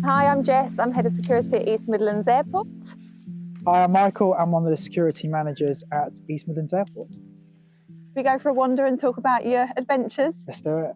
Hi, I'm Jess. I'm Head of Security at East Midlands Airport. Hi, I'm Michael. I'm one of the security managers at East Midlands Airport. We go for a wander and talk about your adventures. Let's do it.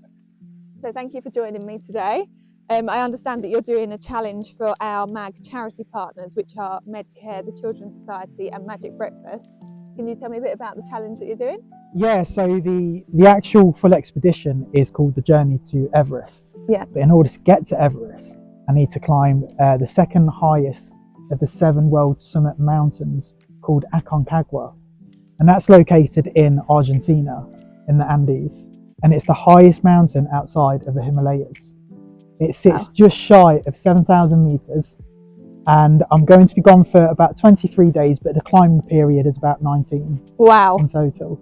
So thank you for joining me today. I understand that you're doing a challenge for our MAG charity partners, which are Medcare, the Children's Society and Magic Breakfast. Can you tell me a bit about the challenge that you're doing? Yeah, so the actual full expedition is called the Journey to Everest. Yeah. But in order to get to Everest, I need to climb the second highest of the 7 world summit mountains called Aconcagua. And that's located in Argentina, in the Andes. And it's the highest mountain outside of the Himalayas. It sits just shy of 7,000 meters, and I'm going to be gone for about 23 days, but the climbing period is about 19 Wow. in total.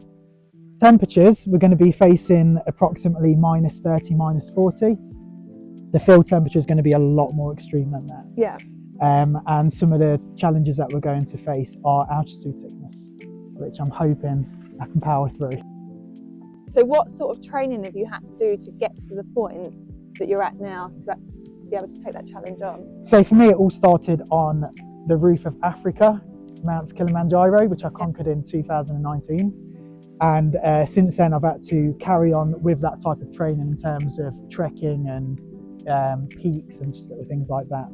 Temperatures, we're going to be facing approximately minus 30, minus 40. The field temperature is going to be a lot more extreme than that. Yeah. And some of the challenges that we're going to face are altitude sickness, which I'm hoping I can power through. So what sort of training have you had to do to get to the point that you're at now to be able to take that challenge on? So for me, it all started on the roof of Africa, Mount Kilimanjaro, which I conquered in 2019. And since then, I've had to carry on with that type of training in terms of trekking and peaks and just little things like that.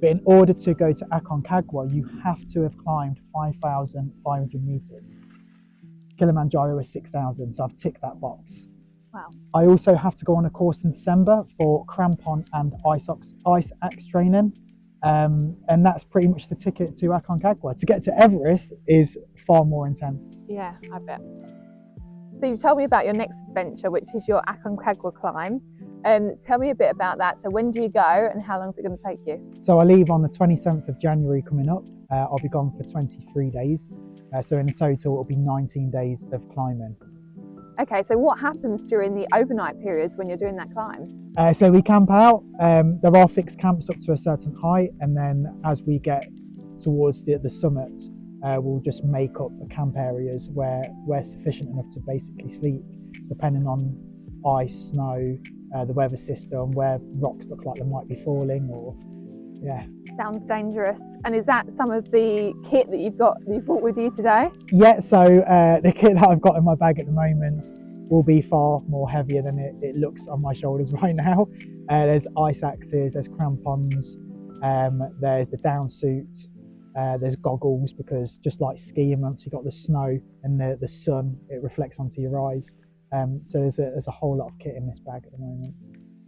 But in order to go to Aconcagua, you have to have climbed 5,500 meters. Kilimanjaro is 6,000, so I've ticked that box. Wow. I also have to go on a course in December for crampon and ice axe training. And that's pretty much the ticket to Aconcagua. To get to Everest is far more intense. Yeah, I bet. So you told me about your next adventure, which is your Aconcagua climb. Tell me a bit about that. So when do you go and how long is it going to take you? So I leave on the 27th of January coming up. I'll be gone for 23 days. So in total, it'll be 19 days of climbing. Okay, so what happens during the overnight periods when you're doing that climb? So we camp out. There are fixed camps up to a certain height, and then as we get towards the summit, we'll just make up the camp areas where we're sufficient enough to basically sleep, depending on ice, snow, the weather system, where rocks look like they might be falling, or yeah. Sounds dangerous. And is that some of the kit that you've brought with you today? Yeah, so the kit that I've got in my bag at the moment will be far more heavier than it looks on my shoulders right now. There's ice axes, there's crampons, there's the down suit, there's goggles, because just like skiing, once you've got the snow and the sun, it reflects onto your eyes. So there's a whole lot of kit in this bag at the moment.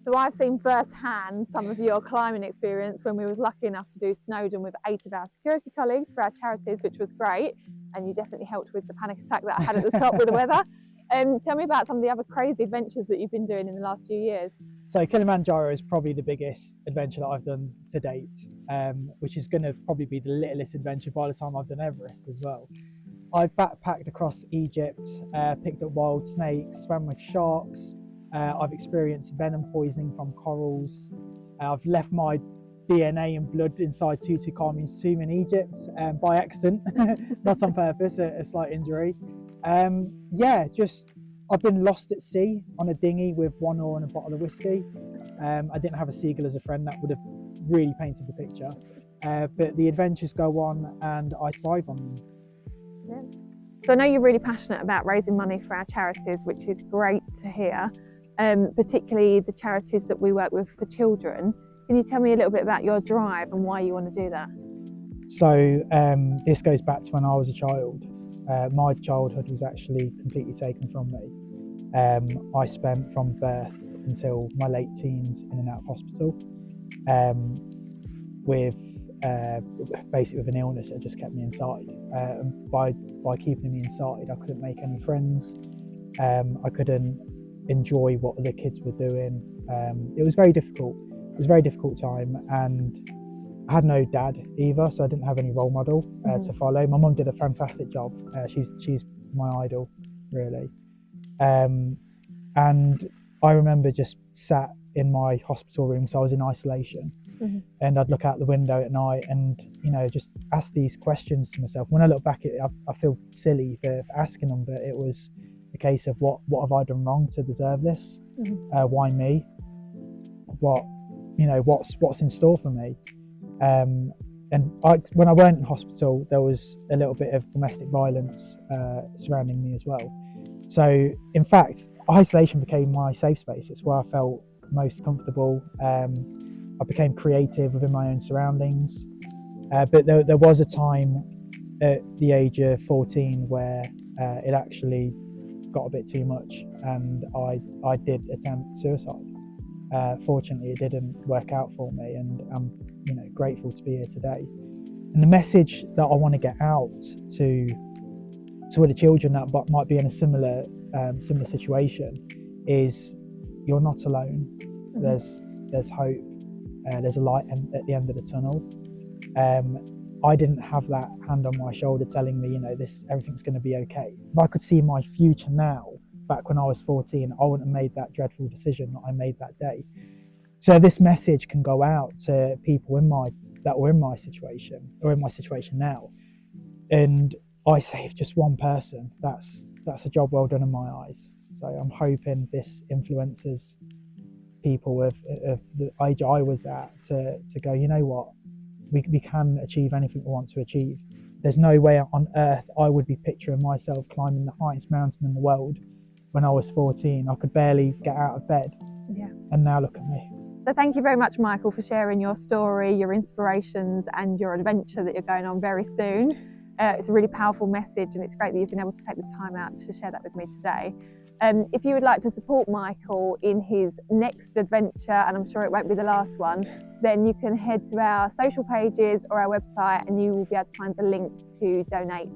So I've seen firsthand some of your climbing experience when we was lucky enough to do Snowdon with 8 of our security colleagues for our charities, which was great. And you definitely helped with the panic attack that I had at the top with the weather. Tell me about some of the other crazy adventures that you've been doing in the last few years. So Kilimanjaro is probably the biggest adventure that I've done to date, which is going to probably be the littlest adventure by the time I've done Everest as well. I've backpacked across Egypt, picked up wild snakes, swam with sharks. I've experienced venom poisoning from corals. I've left my DNA and blood inside Tutankhamun's tomb in Egypt by accident, not on purpose, a slight injury. Yeah, just I've been lost at sea on a dinghy with 1 oar and a bottle of whiskey. I didn't have a seagull as a friend. That would have really painted the picture. But the adventures go on and I thrive on them. Yeah. So I know you're really passionate about raising money for our charities, which is great to hear, particularly the charities that we work with for children. Can you tell me a little bit about your drive and why you want to do that? So this goes back to when I was a child. My childhood was actually completely taken from me. I spent from birth until my late teens in and out of hospital with basically with an illness that just kept me inside. By keeping me inside, I couldn't make any friends. I couldn't enjoy what other kids were doing. It was very difficult. It was a very difficult time, and I had no dad either, so I didn't have any role model to follow. My mum did a fantastic job. She's my idol, really. And I remember just sat in my hospital room, so I was in isolation, and I'd look out the window at night and just ask these questions to myself. When I look back at it, I feel silly for asking them, but it was a case of what have I done wrong to deserve this? Why me? What you know, what's in store for me. And when I went in hospital, there was a little bit of domestic violence surrounding me as well. So in fact, isolation became my safe space. It's where I felt most comfortable. I became creative within my own surroundings. But there was a time at the age of 14 where it actually got a bit too much, and I did attempt suicide. Fortunately, it didn't work out for me, and I'm grateful to be here today. And the message that I want to get out to other children that might be in a similar situation is, you're not alone. There's hope. There's a light at the end of the tunnel. I didn't have that hand on my shoulder telling me, everything's going to be okay. If I could see my future now, back when I was 14, I wouldn't have made that dreadful decision that I made that day. So this message can go out to people that were in my situation, or in my situation now. And I saved just one person. That's a job well done in my eyes. So I'm hoping this influences people of the age I was at to go, you know what, we can achieve anything we want to achieve. There's no way on earth I would be picturing myself climbing the highest mountain in the world when I was 14. I could barely get out of bed. Yeah. And now look at me. So thank you very much, Michael, for sharing your story, your inspirations and your adventure that you're going on very soon. It's a really powerful message, and it's great that you've been able to take the time out to share that with me today. If you would like to support Michael in his next adventure, and I'm sure it won't be the last one, then you can head to our social pages or our website, and you will be able to find the link to donate